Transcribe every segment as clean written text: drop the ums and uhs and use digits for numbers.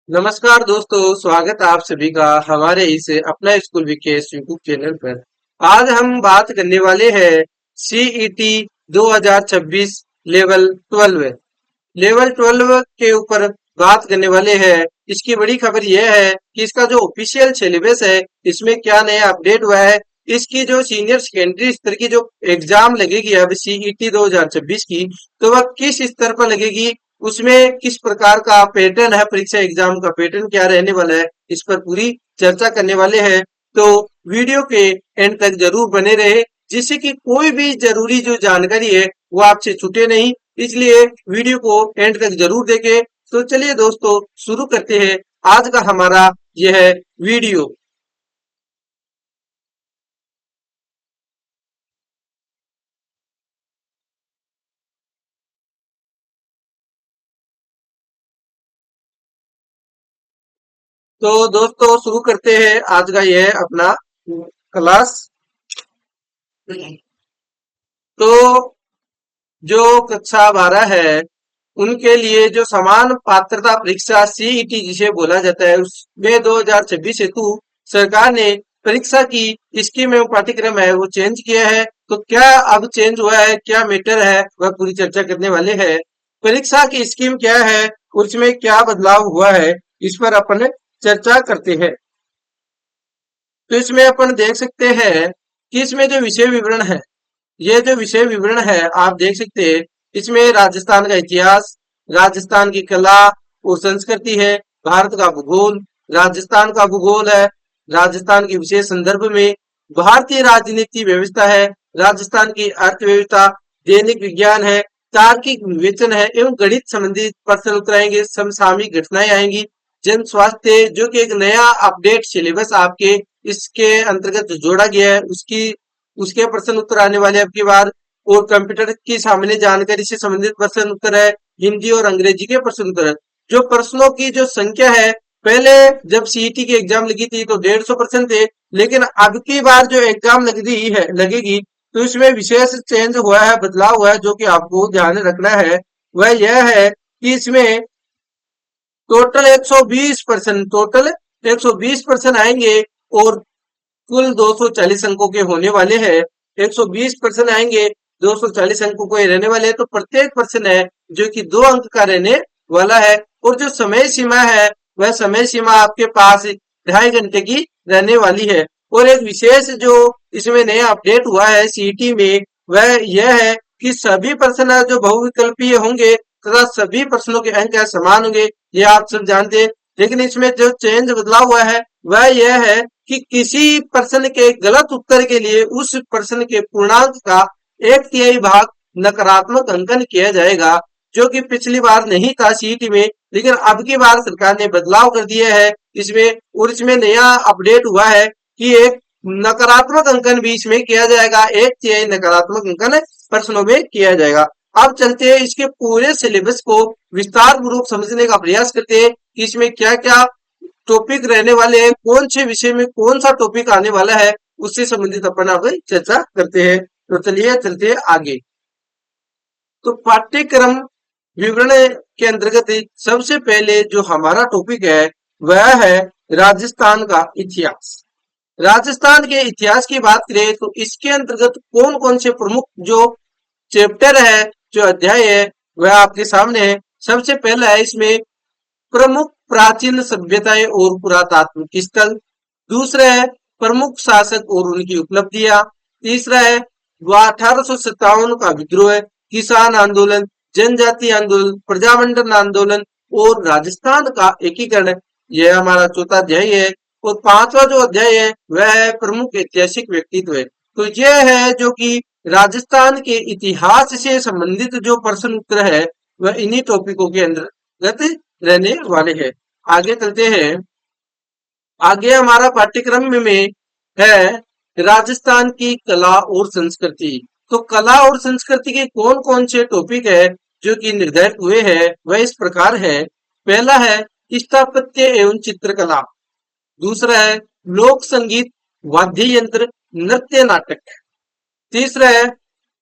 नमस्कार दोस्तों, स्वागत है आप सभी का हमारे इस अपना स्कूल विकेश यूट्यूब चैनल पर। आज हम बात करने वाले हैं सीईटी 2026 लेवल 12 लेवल 12 के ऊपर बात करने वाले हैं। इसकी बड़ी खबर यह है कि इसका जो ऑफिशियल सिलेबस है इसमें क्या नया अपडेट हुआ है। इसकी जो सीनियर सेकेंडरी स्तर की जो एग्जाम लगेगी अब सीईटी 2026 की, तो वह किस स्तर पर लगेगी, उसमें किस प्रकार का पैटर्न है, परीक्षा एग्जाम का पैटर्न क्या रहने वाला है, इस पर पूरी चर्चा करने वाले हैं। तो वीडियो के एंड तक जरूर बने रहे, जिससे कि कोई भी जरूरी जो जानकारी है वो आपसे छूटे नहीं। इसलिए वीडियो को एंड तक जरूर देखें। तो चलिए दोस्तों, शुरू करते हैं आज का हमारा यह वीडियो। तो दोस्तों, शुरू करते हैं आज का यह अपना क्लास। तो जो कक्षा 12 है उनके लिए जो समान पात्रता परीक्षा सीईटी जिसे बोला जाता है, उसमें 2026 हेतु सरकार ने परीक्षा की स्कीम एवं पाठ्यक्रम है वो चेंज किया है। तो क्या अब चेंज हुआ है, क्या मैटर है, वह पूरी चर्चा करने वाले हैं। परीक्षा की स्कीम क्या है, उसमें क्या बदलाव हुआ है, इस पर अपन चर्चा करते हैं। तो इसमें अपन देख सकते हैं कि इसमें जो विषय विवरण है, ये जो विषय विवरण है आप देख सकते हैं। इसमें राजस्थान का इतिहास, राजस्थान की कला और संस्कृति है, भारत का भूगोल, राजस्थान का भूगोल है, राजस्थान के विशेष संदर्भ में भारतीय राजनीति व्यवस्था है, राजस्थान की अर्थव्यवस्था, दैनिक विज्ञान है, तार्किक विवेचन है एवं गणित संबंधित प्रश्न उत्तर आएंगे, समसामयिक घटनाएं आएंगी, जन स्वास्थ्य जो कि एक नया अपडेट सिलेबस आपके इसके अंतर्गत जोड़ा गया है, उसकी उसके प्रश्न उत्तर आने वाले अब की बार। और कंप्यूटर की सामान्य जानकारी से संबंधित प्रश्न उत्तर है, हिंदी और अंग्रेजी के प्रश्न उत्तर है। जो प्रश्नों की जो संख्या है, पहले जब सीईटी की एग्जाम लगी थी तो 150 प्रश्न थे, लेकिन अब की बार जो एग्जाम लग रही है लगेगी तो इसमें विशेष चेंज हुआ है, बदलाव हुआ है, जो कि आपको ध्यान रखना है। वह यह है कि इसमें टोटल 120% आएंगे और कुल 240 अंकों के होने वाले हैं। 120% आएंगे, 240 अंकों के रहने वाले हैं। तो प्रत्येक प्रश्न है जो कि 2 अंक का रहने वाला है। और जो समय सीमा है वह समय सीमा आपके पास 2.5 घंटे की रहने वाली है। और एक विशेष जो इसमें नया अपडेट हुआ है सीईटी में, वह यह है कि सभी प्रश्न जो बहुविकल्पीय होंगे तथा सभी प्रश्नों के अंक समान होंगे, ये आप सब जानते हैं। लेकिन इसमें जो चेंज बदलाव हुआ है वह यह है कि किसी प्रश्न के गलत उत्तर के लिए उस प्रश्न के पूर्णांक का 1/3 भाग नकारात्मक अंकन किया जाएगा, जो कि पिछली बार नहीं था सीईटी में, लेकिन अब की बार सरकार ने बदलाव कर दिया है इसमें। और इसमें नया अपडेट हुआ है कि एक नकारात्मक अंकन भी इसमें किया जाएगा, 1/3 नकारात्मक अंकन प्रश्नों में किया जाएगा। अब चलते हैं इसके पूरे सिलेबस को विस्तार पूर्वक समझने का प्रयास करते हैं कि इसमें क्या क्या टॉपिक रहने वाले हैं, कौन से विषय में कौन सा टॉपिक आने वाला है, उससे संबंधित अपन अब चर्चा करते हैं। तो चलिए चलते हैं आगे। तो पाठ्यक्रम विवरण के अंतर्गत सबसे पहले जो हमारा टॉपिक है वह है राजस्थान का इतिहास। राजस्थान के इतिहास की बात करें तो इसके अंतर्गत कौन कौन से प्रमुख जो चैप्टर है, जो अध्याय है, वह आपके सामने है। सबसे पहला है इसमें प्रमुख प्राचीन सभ्यताएं और पुरातात्विक स्थल। दूसरा है प्रमुख शासक और उनकी उपलब्धियां। तीसरा है 1857 का विद्रोह, किसान आंदोलन, जनजाति आंदोलन, प्रजामंडल आंदोलन और राजस्थान का एकीकरण। यह हमारा चौथा अध्याय है। और पांचवा जो अध्याय है वह है प्रमुख ऐतिहासिक व्यक्तित्व है। तो यह है जो कि राजस्थान के इतिहास से संबंधित जो प्रश्न उत्तर है वह इन्हीं टॉपिकों के अंतर्गत रहने वाले हैं। आगे चलते हैं। आगे हमारा पाठ्यक्रम में है राजस्थान की कला और संस्कृति। तो कला और संस्कृति के कौन कौन से टॉपिक है जो कि निर्धारित हुए हैं वह इस प्रकार है। पहला है स्थापत्य एवं चित्रकला। दूसरा है लोक संगीत, वाद्य यंत्र, नृत्य, नाटक। तीसरा है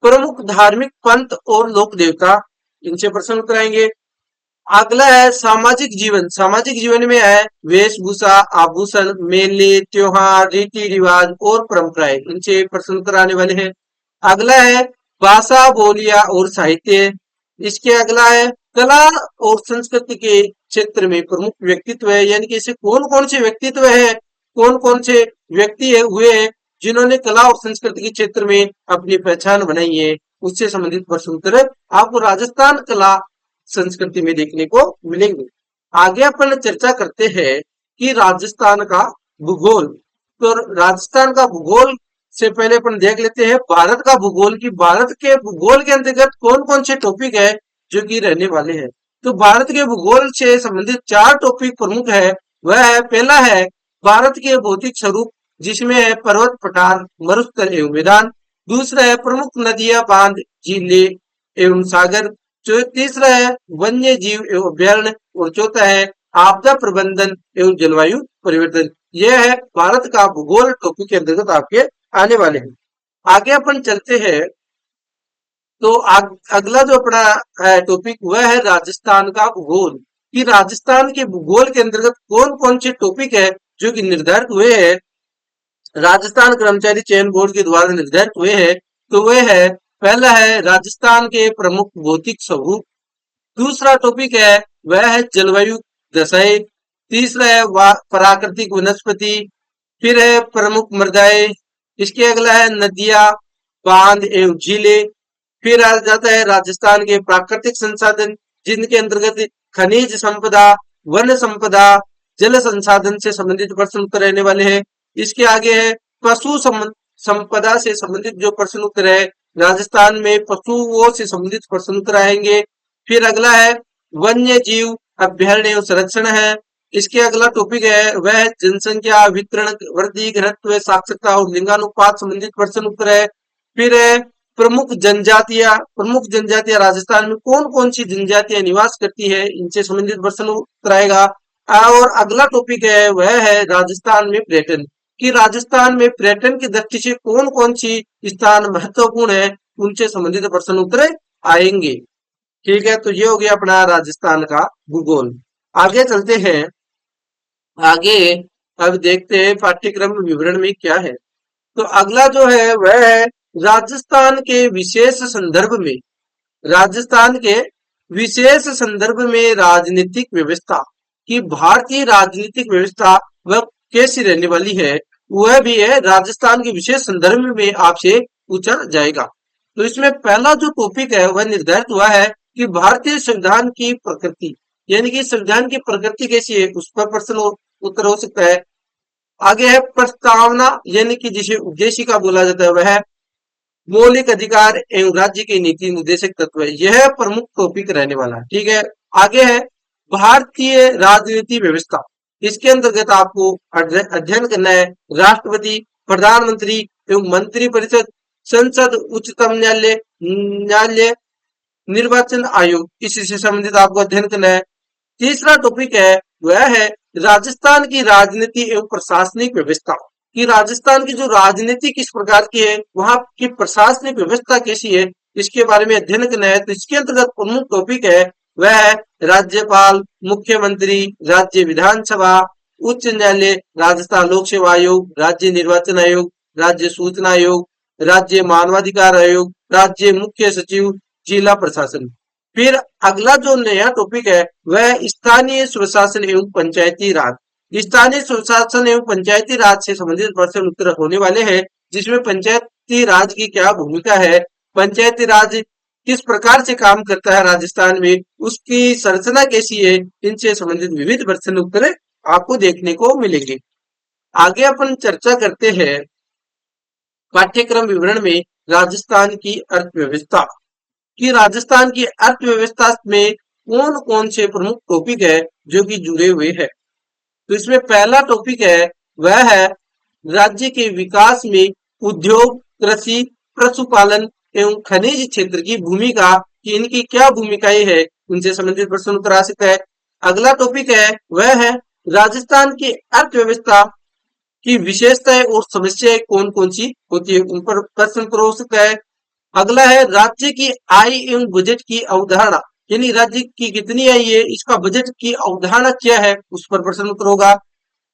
प्रमुख धार्मिक पंथ और लोक देवता, इनसे प्रश्न उत्तर आएंगे। अगला है सामाजिक जीवन। सामाजिक जीवन में है वेशभूषा, आभूषण, मेले, त्योहार, रीति रिवाज और परंपराएं। इनसे प्रश्न कराने वाले हैं। अगला है भाषा, बोलियां और साहित्य। इसके अगला है कला और संस्कृति के क्षेत्र में प्रमुख व्यक्तित्व है, यानी कि ऐसे कौन कौन से व्यक्तित्व है, कौन कौन से व्यक्ति हुए हैं जिन्होंने कला और संस्कृति के क्षेत्र में अपनी पहचान बनाई है, उससे संबंधित प्रश्न उत्तर आपको राजस्थान कला संस्कृति में देखने को मिलेंगे। आगे अपन चर्चा करते हैं कि राजस्थान का भूगोल। तो राजस्थान का भूगोल से पहले अपन देख लेते हैं भारत का भूगोल, कि भारत के भूगोल के अंतर्गत कौन कौन से टॉपिक है जो कि रहने वाले हैं। तो भारत के भूगोल से संबंधित 4 टॉपिक प्रमुख है। वह है, पहला है भारत के भौतिक स्वरूप, जिसमें है पर्वत, पठार, मरुस्थल एवं मैदान। दूसरा है प्रमुख नदियां, बांध, झीलें एवं सागर। जो तीसरा है वन्य जीव एवं अभ्यारण्य। और चौथा है आपदा प्रबंधन एवं जलवायु परिवर्तन। यह है भारत का भूगोल टॉपिक के अंतर्गत आपके आने वाले हैं। आगे अपन चलते हैं। तो अगला जो अपना टॉपिक वह है राजस्थान का भूगोल, कि राजस्थान के भूगोल के अंतर्गत कौन कौन से टॉपिक है जो कि निर्धारित हुए हैं, राजस्थान कर्मचारी चयन बोर्ड के द्वारा निर्धारित हुए हैं। तो वह है, पहला है राजस्थान के प्रमुख भौतिक स्वरूप। दूसरा टॉपिक है वह है जलवायु दशाएं। तीसरा है प्राकृतिक वनस्पति। फिर है प्रमुख मृदाएं। इसके अगला है नदियां, बांध एवं झीलें। फिर आ जाता है राजस्थान के प्राकृतिक संसाधन, जिनके अंतर्गत खनिज संपदा, वन संपदा, जल संसाधन से संबंधित प्रश्न उत्तर रहने वाले हैं। इसके आगे है पशु संपदा से संबंधित जो प्रश्न उत्तर है, राजस्थान में पशुओं से संबंधित प्रश्न उत्तर आएंगे। फिर अगला है वन्य जीव अभ्यारण्य एवं संरक्षण है। इसके अगला टॉपिक है वह जनसंख्या, वितरण, वृद्धि, घनत्व, साक्षरता और लिंगानुपात संबंधित प्रश्न उत्तर है। फिर है प्रमुख जनजातियां। प्रमुख जनजातियां राजस्थान में कौन कौन सी जनजातियां निवास करती है, इनसे संबंधित प्रश्न उत्तर आएगा। और अगला टॉपिक है वह है राजस्थान में पर्यटन, कि राजस्थान में पर्यटन की दृष्टि से कौन कौन सी स्थान महत्वपूर्ण है, उनसे संबंधित प्रश्न उत्तर आएंगे। ठीक है, तो ये हो गया अपना राजस्थान का भूगोल। आगे चलते हैं। आगे अब देखते हैं पाठ्यक्रम विवरण में क्या है। तो अगला जो है वह है राजस्थान के विशेष संदर्भ में, राजस्थान के विशेष संदर्भ में राजनीतिक व्यवस्था, कि भारतीय राजनीतिक व्यवस्था वह कैसी रहने वाली है, वह भी है राजस्थान के विशेष संदर्भ में आपसे पूछा जाएगा। तो इसमें पहला जो टॉपिक है वह निर्धारित हुआ है कि भारतीय संविधान की प्रकृति, यानी कि संविधान की प्रकृति कैसी है, उस पर प्रश्न उत्तर हो सकता है। आगे है प्रस्तावना, यानी कि जिसे उद्देशिका बोला जाता है, वह मौलिक अधिकार एवं राज्य के नीति निर्देशक तत्व है। यह प्रमुख टॉपिक रहने वाला है। ठीक है, आगे है भारतीय राजनीति व्यवस्था। इसके अंतर्गत आपको अध्ययन करना है राष्ट्रपति, प्रधानमंत्री एवं मंत्री परिषद, संसद, उच्चतम न्यायालय, निर्वाचन आयोग, इससे संबंधित आपको अध्ययन करना है। तीसरा टॉपिक है वह है राजस्थान की राजनीति एवं प्रशासनिक व्यवस्था, कि राजस्थान की जो राजनीति किस प्रकार की है, वहां की प्रशासनिक व्यवस्था कैसी है, इसके बारे में अध्ययन करना है। तो इसके अंतर्गत प्रमुख टॉपिक है वह है राज्यपाल, मुख्यमंत्री, राज्य विधानसभा, उच्च न्यायालय, राजस्थान लोक सेवा आयोग, राज्य निर्वाचन आयोग, राज्य सूचना आयोग, राज्य मानवाधिकार आयोग, राज्य मुख्य सचिव, जिला प्रशासन। फिर अगला जो नया टॉपिक है वह स्थानीय स्वशासन एवं पंचायती राज। स्थानीय स्वशासन एवं पंचायती राज से संबंधित प्रश्न उत्तर होने वाले हैं, जिसमें पंचायती राज की क्या भूमिका है, पंचायती राज किस प्रकार से काम करता है राजस्थान में, उसकी संरचना कैसी है, इनसे संबंधित विविध प्रश्न उत्तर आपको देखने को मिलेंगे। आगे अपन चर्चा करते हैं पाठ्यक्रम विवरण में राजस्थान की अर्थव्यवस्था, कि राजस्थान की अर्थव्यवस्था में कौन कौन से प्रमुख टॉपिक है जो कि जुड़े हुए हैं। तो इसमें पहला टॉपिक है वह है राज्य के विकास में उद्योग, कृषि, पशुपालन एवं खनिज क्षेत्र की भूमिका, कि इनकी क्या भूमिकाएं है, उनसे संबंधित प्रश्न उत्तर आ सकता है। अगला टॉपिक है वह है राजस्थान की अर्थव्यवस्था की विशेषताएं और समस्याएं कौन कौन सी होती है, उन पर प्रश्न उत्तर हो सकता है। अगला है राज्य की आय एवं बजट की अवधारणा, यानी राज्य की कितनी आई है, इसका बजट की अवधारणा क्या है, उस पर प्रश्न उत्तर होगा।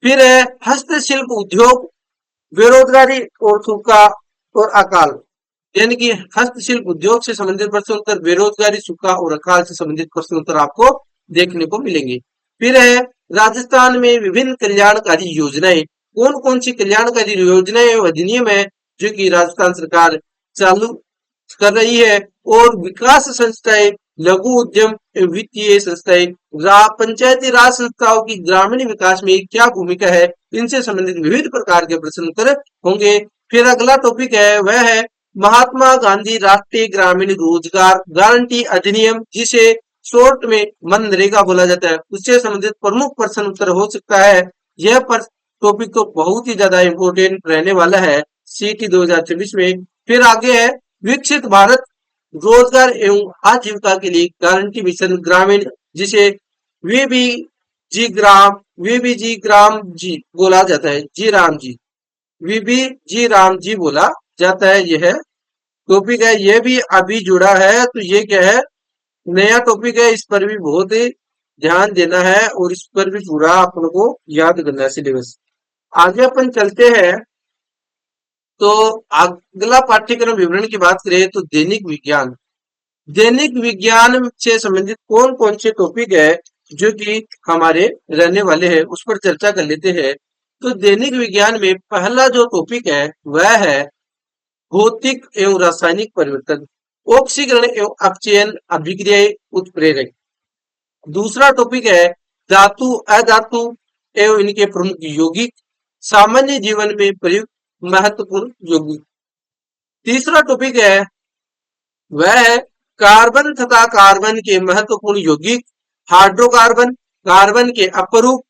फिर है हस्तशिल्प उद्योग, बेरोजगारी और सूखा और अकाल, यानी कि हस्तशिल्प उद्योग से संबंधित प्रश्न उत्तर, बेरोजगारी, सूखा और अकाल से संबंधित प्रश्न उत्तर आपको देखने को मिलेंगे। फिर है राजस्थान में विभिन्न कल्याणकारी योजनाएं, कौन कौन सी कल्याणकारी योजनाएं और अधिनियम है जो कि राजस्थान सरकार चालू कर रही है, और विकास संस्थाएं, लघु उद्यम एवं वित्तीय संस्थाएं, पंचायती राज संस्थाओं की ग्रामीण विकास में क्या भूमिका है, इनसे संबंधित विविध प्रकार के प्रश्न उत्तर होंगे। फिर अगला टॉपिक है वह है महात्मा गांधी राष्ट्रीय ग्रामीण रोजगार गारंटी अधिनियम, जिसे शॉर्ट में मनरेगा बोला जाता है, उससे संबंधित प्रमुख प्रश्न उत्तर हो सकता है। यह टॉपिक तो बहुत ही ज्यादा इंपोर्टेंट रहने वाला है सीटी 2024 में। फिर आगे है विकसित भारत रोजगार एवं आजीविका के लिए गारंटी मिशन ग्रामीण, जिसे वीबीजी ग्राम जी बोला जाता है, जी राम जी, वीबीजी राम जी बोला जाता है। यह टॉपिक है, यह भी अभी जुड़ा है, तो ये क्या है, नया टॉपिक है, इस पर भी बहुत ही ध्यान देना है और इस पर भी पूरा अपन को याद करना है सिलेबस। आगे अपन चलते हैं, तो अगला पाठ्यक्रम विवरण की बात करें तो दैनिक विज्ञान, दैनिक विज्ञान से संबंधित कौन कौन से टॉपिक है जो कि हमारे रहने वाले हैं, उस पर चर्चा कर लेते हैं। तो दैनिक विज्ञान में पहला जो टॉपिक है वह है भौतिक एवं रासायनिक परिवर्तन, ऑक्सीकरण एवं अपचयन अभिक्रिया उत्प्रेरक। दूसरा टॉपिक है धातु अधातु एवं इनके प्रमुख यौगिक, सामान्य जीवन में प्रयुक्त महत्वपूर्ण यौगिक। तीसरा टॉपिक है वह है कार्बन तथा कार्बन के महत्वपूर्ण यौगिक, हाइड्रोकार्बन, कार्बन के अपरूप,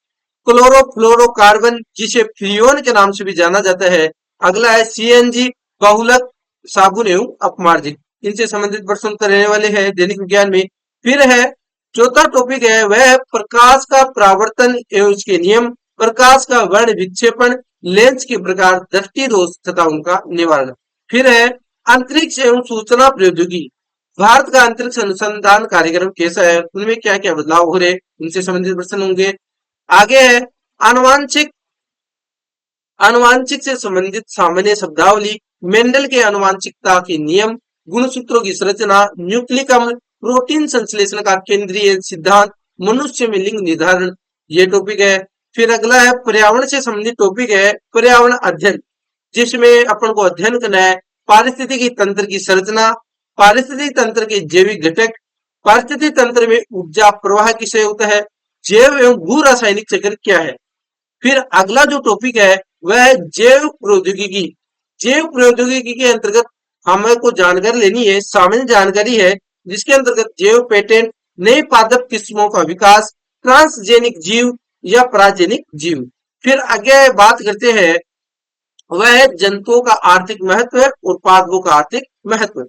क्लोरोफ्लोरोकार्बन, जिसे फ्रियोन के नाम से भी जाना जाता है। अगला है सीएनजी, बहुलक, साबुन एवं अपमार्जित, इनसे संबंधित प्रश्न उत्तर रहने वाले हैं दैनिक विज्ञान में। फिर है चौथा टॉपिक है वह है प्रकाश का परावर्तन एवं इसके नियम, प्रकाश का वर्ण विक्षेपण, लेंस के प्रकार, दृष्टि दोष तथा उनका निवारण। फिर है अंतरिक्ष एवं सूचना प्रौद्योगिकी, भारत का अंतरिक्ष अनुसंधान कार्यक्रम कैसा है, उनमें क्या क्या बदलाव हो रहे, उनसे संबंधित प्रश्न होंगे। आगे है आनुवांशिक, आनुवांशिक से संबंधित सामान्य शब्दावली, मेंडल के आनुवांशिकता के नियम, गुणसूत्रों की संरचना, न्यूक्लिक अम्ल, प्रोटीन संश्लेषण का केंद्रीय सिद्धांत, मनुष्य में लिंग निर्धारण, ये टॉपिक है। फिर अगला है पर्यावरण से संबंधित टॉपिक है पर्यावरण अध्ययन, जिसमें अपन को अध्ययन करना है पारिस्थितिकी तंत्र की संरचना, पारिस्थितिक तंत्र के जैविक घटक, पारिस्थितिक तंत्र में ऊर्जा प्रवाह किसे होता है, जैव एवं भू रासायनिक चक्र क्या है। फिर अगला जो टॉपिक है वह है जैव प्रौद्योगिकी, जैव प्रौद्योगिकी के अंतर्गत हमें को जानकारी लेनी है, सामान्य जानकारी है, जिसके अंतर्गत जैव पेटेंट, नई पादप किस्मों का विकास, ट्रांसजेनिक जीव या पराजेनिक जीव। फिर आगे बात करते हैं वह है जंतुओं का आर्थिक महत्व और पादपों का आर्थिक महत्व।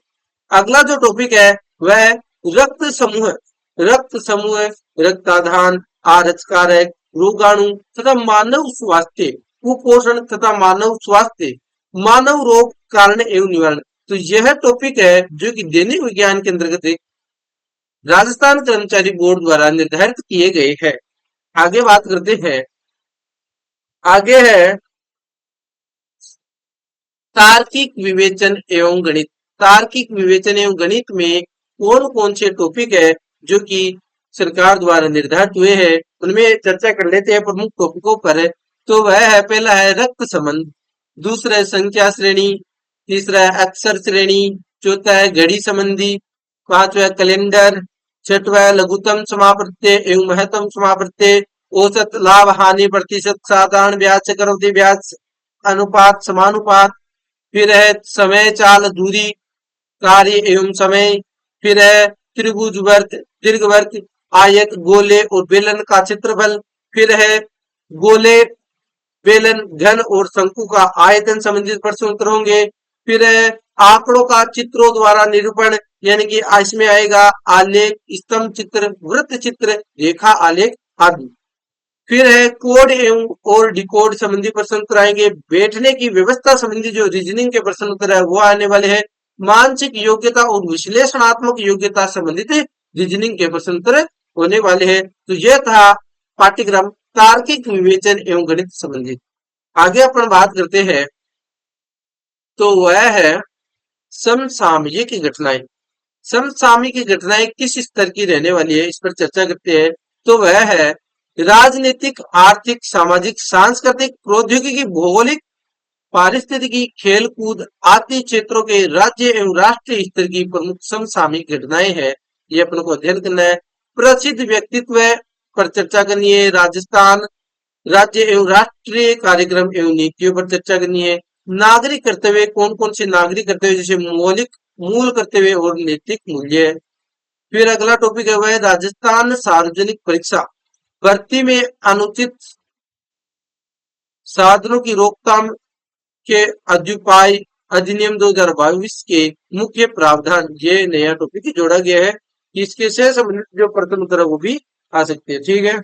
अगला जो टॉपिक है वह है रक्त समूह, रक्त समूह, रक्ताधान, आरक्षकारक, रोगाणु तथा मानव स्वास्थ्य, कुपोषण तथा मानव स्वास्थ्य, मानव रोग कारण एवं निवारण। तो यह टॉपिक है जो कि दैनिक विज्ञान के अंतर्गत राजस्थान कर्मचारी बोर्ड द्वारा निर्धारित किए गए हैं। आगे बात करते हैं, आगे है तार्किक विवेचन एवं गणित, तार्किक विवेचन एवं गणित में कौन कौन से टॉपिक है जो कि सरकार द्वारा निर्धारित हुए हैं, उनमें चर्चा कर लेते हैं प्रमुख टॉपिकों पर। तो वह है पहला है रक्त संबंध, दूसरा है संख्या श्रेणी, तीसरा है अक्षर श्रेणी, चौथा है घड़ी संबंधी, पांचवा कैलेंडर, छठवा लघुत्तम समाप्रत्यय एवं महत्तम समाप्रत्यय, औसत लाभ हानि प्रतिशत, साधारण ब्याज, चक्रवृद्धि ब्याज, अनुपात, समानुपात। फिर है समय चाल दूरी, कार्य एवं समय। फिर है त्रिभुज वर्ग, दीर्घ वर्ग, आयत, गोले और बेलन का क्षेत्रफल। फिर है गोले, बेलन, घन और शंकु का आयतन संबंधित प्रश्न उत्तर होंगे। फिर है आंकड़ों का चित्रों द्वारा निरूपण, यानी कि इसमें आएगा आलेख, स्तंभ चित्र, वृत्त चित्र, रेखा आलेख आदि। फिर है कोड एवं और डिकोड संबंधी प्रश्न उत्तर आएंगे। बैठने की व्यवस्था संबंधी जो रीजनिंग के प्रश्न उत्तर है वो आने वाले हैं। मानसिक योग्यता और विश्लेषणात्मक योग्यता संबंधित रीजनिंग के प्रश्न उत्तर होने वाले हैं। तो यह था पाठ्यक्रम तार्किक विवेचन एवं गणित संबंधित। आगे अपन बात करते हैं तो वह है समसामयिक घटनाएं। समसामयिक घटनाएं किस स्तर की रहने वाली है, इस पर चर्चा करते हैं। तो वह है राजनीतिक, आर्थिक, सामाजिक, सांस्कृतिक, प्रौद्योगिकी, भौगोलिक, पारिस्थितिकी, खेलकूद आदि क्षेत्रों के राज्य एवं राष्ट्रीय स्तर की प्रमुख समसामयिक घटनाएं हैं, ये अपन को अध्ययन करना है। प्रसिद्ध व्यक्तित्व पर चर्चा करनी है। राजस्थान राज्य एवं राष्ट्रीय कार्यक्रम एवं नीतियों पर चर्चा करनी है। नागरिक कर्तव्य, कौन कौन से नागरिक कर्तव्य जैसे मौलिक मूल कर्तव्य और नैतिक मूल्य। फिर अगला टॉपिक है वह राजस्थान सार्वजनिक परीक्षा भर्ती में अनुचित साधनों की रोकथाम के अद्युपाय अधिनियम 2022 के मुख्य प्रावधान। ये नया टॉपिक जोड़ा गया है, इसके से संबंधित जो प्रश्न उत्तर है वो भी आ सकते हैं। ठीक है,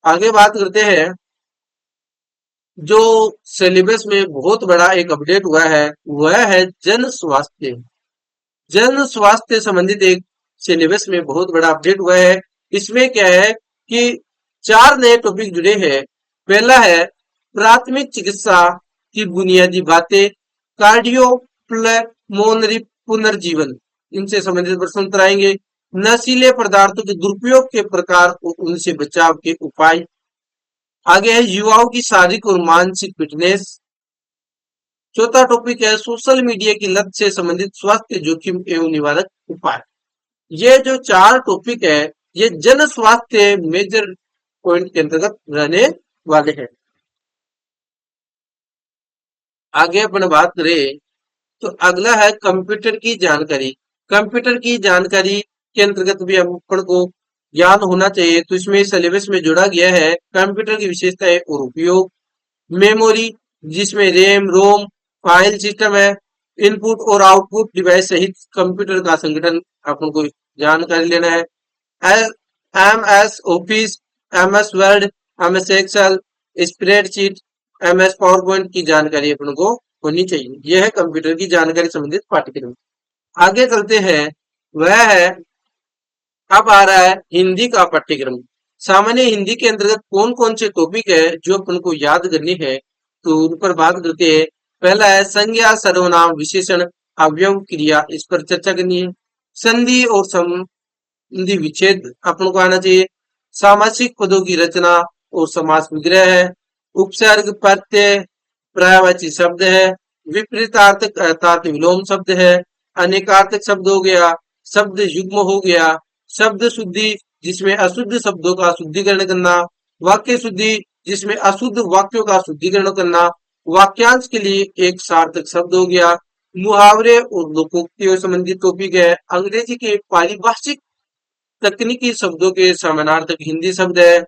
आगे बात करते हैं जो सिलेबस में बहुत बड़ा एक अपडेट हुआ है वह है जन स्वास्थ्य। जन स्वास्थ्य संबंधित एक सिलेबस में बहुत बड़ा अपडेट हुआ है। इसमें क्या है कि 4 नए टॉपिक जुड़े हैं। पहला है प्राथमिक चिकित्सा की बुनियादी बातें, कार्डियोपल्मोनरी पुनर्जीवन, इनसे संबंधित प्रश्न उत्तर आएंगे। नशीले पदार्थों के दुरुपयोग के प्रकार और उनसे बचाव के उपाय। आगे है युवाओं की शारीरिक और मानसिक फिटनेस। चौथा टॉपिक है सोशल मीडिया की लत से संबंधित स्वास्थ्य जोखिम एवं निवारक उपाय। ये जो 4 टॉपिक है ये जन स्वास्थ्य मेजर पॉइंट के अंतर्गत रहने वाले हैं। आगे अपन बात करें तो अगला है कंप्यूटर की जानकारी। कंप्यूटर की जानकारी के अंतर्गत भी अपन को ज्ञान होना चाहिए, तो इसमें सिलेबस में जोड़ा गया है कंप्यूटर की विशेषताएं और उपयोग। मेमोरी जिसमें रैम, रोम, फाइल सिस्टम है। इनपुट और आउटपुट डिवाइस सहित कंप्यूटर का संगठन अपन को जानकारी लेना है। M S office, M S word, M S excel, spreadsheet, M S power point की जानकारी अपन को होनी चाहिए। यह है कंप्यूटर की जानकारी संबंधित पाठ्यक्रम। आगे चलते हैं वह है अब आ रहा है हिंदी का पाठ्यक्रम। सामान्य हिंदी के अंतर्गत कौन कौन से टॉपिक है जो अपन को याद करनी है, तो उन पर बात करते हैं। पहला है संज्ञा, सर्वनाम, विशेषण, अवयव, क्रिया, इस पर चर्चा करनी है। संधि और संधि विच्छेद अपन को आना चाहिए। सामासिक पदों की रचना और समास विग्रह है। उपसर्ग, प्रत्यय, पर्यायवाची शब्द है। विपरीतार्थक, अर्थात विलोम शब्द है। अनेकार्थक शब्द हो गया। शब्द युग्म हो गया। शब्द शुद्धि जिसमें अशुद्ध शब्दों का शुद्धिकरण करना। वाक्य शुद्धि जिसमें अशुद्ध वाक्यों का शुद्धिकरण करना। वाक्यांश के लिए एक सार्थक शब्द हो गया। मुहावरे और लोकोक्तियों संबंधित टॉपिक है। अंग्रेजी के पारिभाषिक तकनीकी शब्दों के समानार्थक हिंदी शब्द है।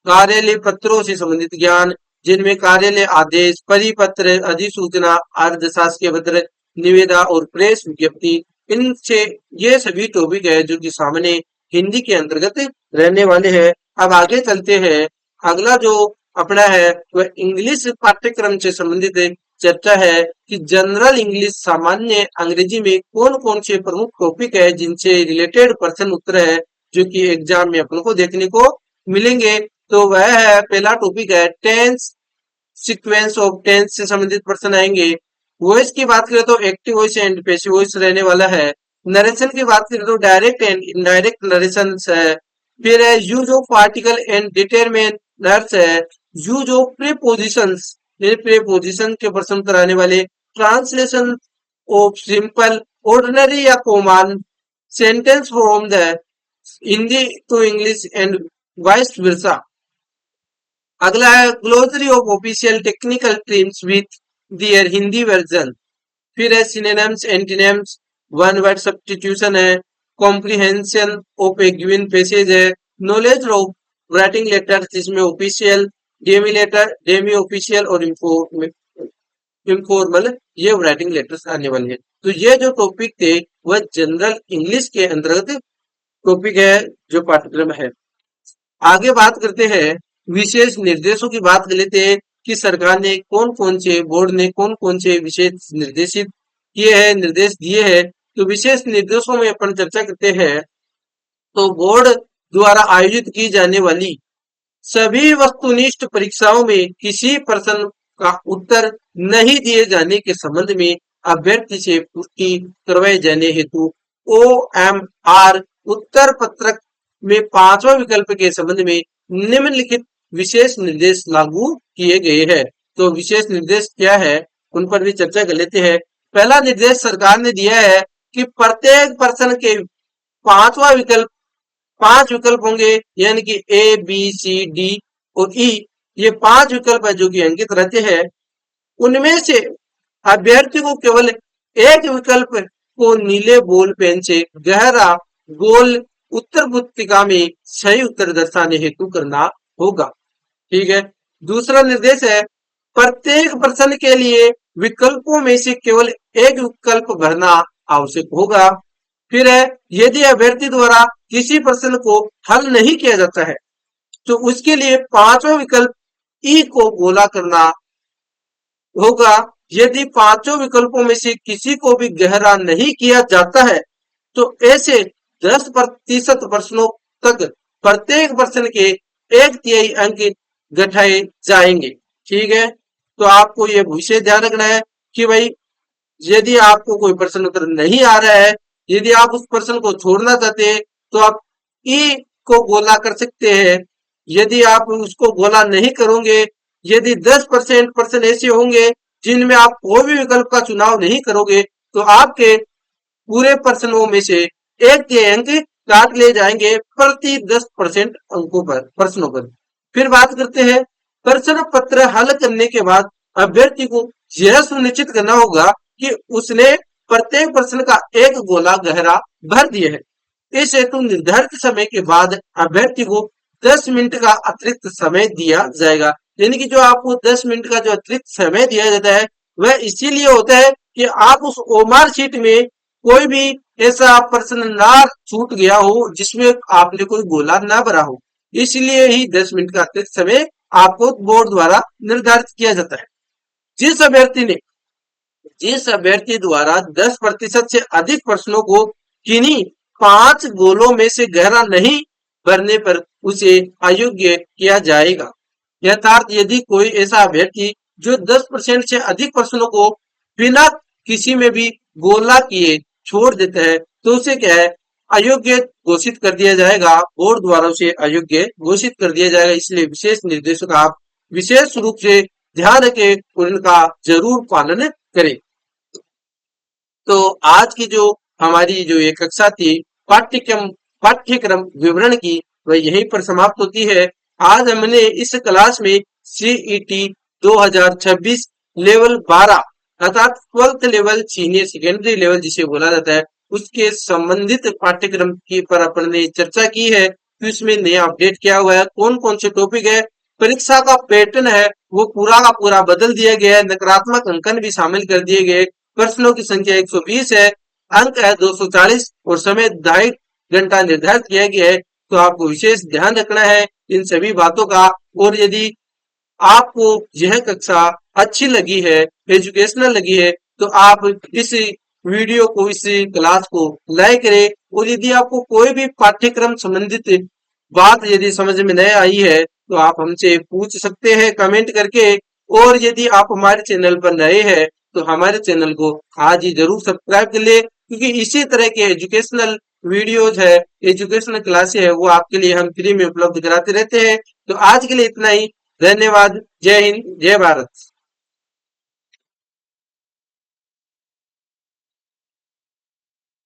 कार्यालय पत्रों से संबंधित ज्ञान जिनमें कार्यालय आदेश, परिपत्र, अधिसूचना, अर्धशासकीय पत्र, निविदा और प्रेस विज्ञप्ति, इनसे ये सभी टॉपिक है जो कि सामने हिंदी के अंतर्गत रहने वाले हैं। अब आगे चलते हैं। अगला जो अपना है वह इंग्लिश पाठ्यक्रम से संबंधित चर्चा है कि जनरल इंग्लिश सामान्य अंग्रेजी में कौन कौन से प्रमुख टॉपिक है जिनसे रिलेटेड प्रश्न उत्तर है जो कि एग्जाम में अपन को देखने को मिलेंगे। तो वह है पहला टॉपिक है टेंस, सीक्वेंस ऑफ टेंस से संबंधित प्रश्न आएंगे। वॉइस की बात करें तो active voice and passive voice रहने वाला है। नरेशन की बात करें तो डायरेक्ट एंड इनडायरेक्ट नरेशन है। फिर है use of article and determiners है। यूज ऑफ प्रीपोजिशंस, ये प्रीपोजिशन के प्रश्न कराने वाले। ट्रांसलेशन ऑफ सिंपल, ऑर्डिनरी या common sentence from the Hindi to English and vice versa. अगला है glossary of official technical terms with their Hindi version. फिर है synonyms, antonyms, one word substitution है। Comprehension of a given passage है। Knowledge of writing letters जिसमें official, demi letter, demi official और informal ये writing letters आने वाले हैं। तो ये जो टॉपिक थे वह जनरल इंग्लिश के अंतर्गत टॉपिक है जो पाठ्यक्रम है। आगे बात करते हैं विशेष निर्देशों की बात कर लेते हैं कि सरकार ने कौन कौन से, बोर्ड ने कौन कौन से विशेष निर्देशित किए हैं, निर्देश दिए हैं। तो विशेष निर्देशों में अपन चर्चा करते हैं तो बोर्ड द्वारा आयोजित की जाने वाली सभी वस्तुनिष्ठ परीक्षाओं में किसी प्रश्न का उत्तर नहीं दिए जाने के संबंध में अभ्यर्थी से पुष्टि करवाए जाने हेतु OMR उत्तर पत्रक में 5वां विकल्प के संबंध में निम्नलिखित विशेष निर्देश लागू किए गए हैं। तो विशेष निर्देश क्या है, उन पर भी चर्चा कर लेते हैं। पहला निर्देश सरकार ने दिया है कि प्रत्येक प्रश्न के 5वां विकल्प 5 विकल्प होंगे, यानी कि A, B, C, D और E, ये 5 विकल्प है जो कि अंकित रहते हैं। उनमें से अभ्यर्थी को केवल एक विकल्प को नीले बॉल पेन से गहरा गोल उत्तर पुस्तिका में सही उत्तर दर्शाने हेतु करना होगा। ठीक है। दूसरा निर्देश है, प्रत्येक प्रश्न के लिए विकल्पों में से केवल एक विकल्प भरना आवश्यक होगा। फिर है, यदि अभ्यर्थी द्वारा किसी प्रश्न को हल नहीं किया जाता है तो उसके लिए 5वां विकल्प ई को गोला करना होगा। यदि 5 विकल्पों में से किसी को भी गहरा नहीं किया जाता है तो ऐसे 10% प्रश्नों तक प्रत्येक प्रश्न के 1/3 अंक घटाए जाएंगे। ठीक है। तो आपको ये विशेष ध्यान रखना है कि भाई यदि आपको कोई प्रश्न उत्तर नहीं आ रहा है, यदि आप उस प्रश्न को छोड़ना चाहते हैं तो आप ई को गोला कर सकते हैं। यदि आप उसको गोला नहीं करोगे, यदि 10% प्रश्न ऐसे होंगे जिनमें आप कोई भी विकल्प का चुनाव नहीं करोगे तो आपके पूरे प्रश्नों में से 1/3 अंक काट ले जाएंगे प्रति 10% अंकों पर प्रश्नों पर। फिर बात करते हैं, प्रश्न पत्र हल करने के बाद अभ्यर्थी को यह सुनिश्चित करना होगा कि उसने प्रत्येक प्रश्न का एक गोला गहरा भर दिया है। इस हेतु निर्धारित समय के बाद अभ्यर्थी को 10 मिनट का अतिरिक्त समय दिया जाएगा। यानी कि जो आपको 10 मिनट का जो अतिरिक्त समय दिया जाता है वह इसीलिए होता है कि आप उस OMR शीट में कोई भी ऐसा प्रश्न ना छूट गया हो जिसमें आपने कोई गोला ना भरा हो, इसलिए ही 10 मिनट का अतिरिक्त समय आपको बोर्ड द्वारा निर्धारित किया जाता है। जिस अभ्यर्थी द्वारा 10% से अधिक प्रश्नों को किन्हीं 5 गोलों में से गहरा नहीं भरने पर उसे अयोग्य किया जाएगा। यथार्थ यदि कोई ऐसा अभ्यर्थी जो 10% से अधिक प्रश्नों को बिना किसी में भी गोला किए छोड़ देता है तो उसे क्या है, अयोग्य घोषित कर दिया जाएगा। बोर्ड द्वारा उसे अयोग्य घोषित कर दिया जाएगा। इसलिए विशेष निर्देशों का आप विशेष रूप से ध्यान रखें, उनका जरूर पालन करें। तो आज की जो हमारी जो ये कक्षा थी पाठ्यक्रम विवरण की, वह यहीं पर समाप्त होती है। आज हमने इस क्लास में CET 2026 लेवल 12 अर्थात 12th level senior secondary level जिसे बोला जाता है उसके संबंधित पाठ्यक्रम की पर अपन ने चर्चा की है कि उसमें नया अपडेट क्या हुआ है, कौन कौन से टॉपिक है, परीक्षा का पैटर्न है वो पूरा का पूरा बदल दिया गया है, नकारात्मक अंकन भी शामिल कर दिए गए, प्रश्नों की संख्या 120 है, अंक है 240 और समय 2.5 घंटा निर्धारित किया गया है। तो आपको विशेष ध्यान रखना है इन सभी बातों का। और यदि आपको यह कक्षा अच्छी लगी है, एजुकेशनल लगी है, तो आप इस वीडियो को, इस क्लास को लाइक करें। और यदि आपको कोई भी पाठ्यक्रम संबंधित बात यदि समझ में नहीं आई है तो आप हमसे पूछ सकते हैं कमेंट करके। और यदि आप हमारे चैनल पर नए हैं तो हमारे चैनल को आज ही जरूर सब्सक्राइब कर ले, क्योंकि इसी तरह के एजुकेशनल वीडियोज है, एजुकेशनल क्लासेस है, वो आपके लिए हम फ्री में उपलब्ध कराते रहते हैं। तो आज के लिए इतना ही। धन्यवाद। जय हिंद, जय भारत।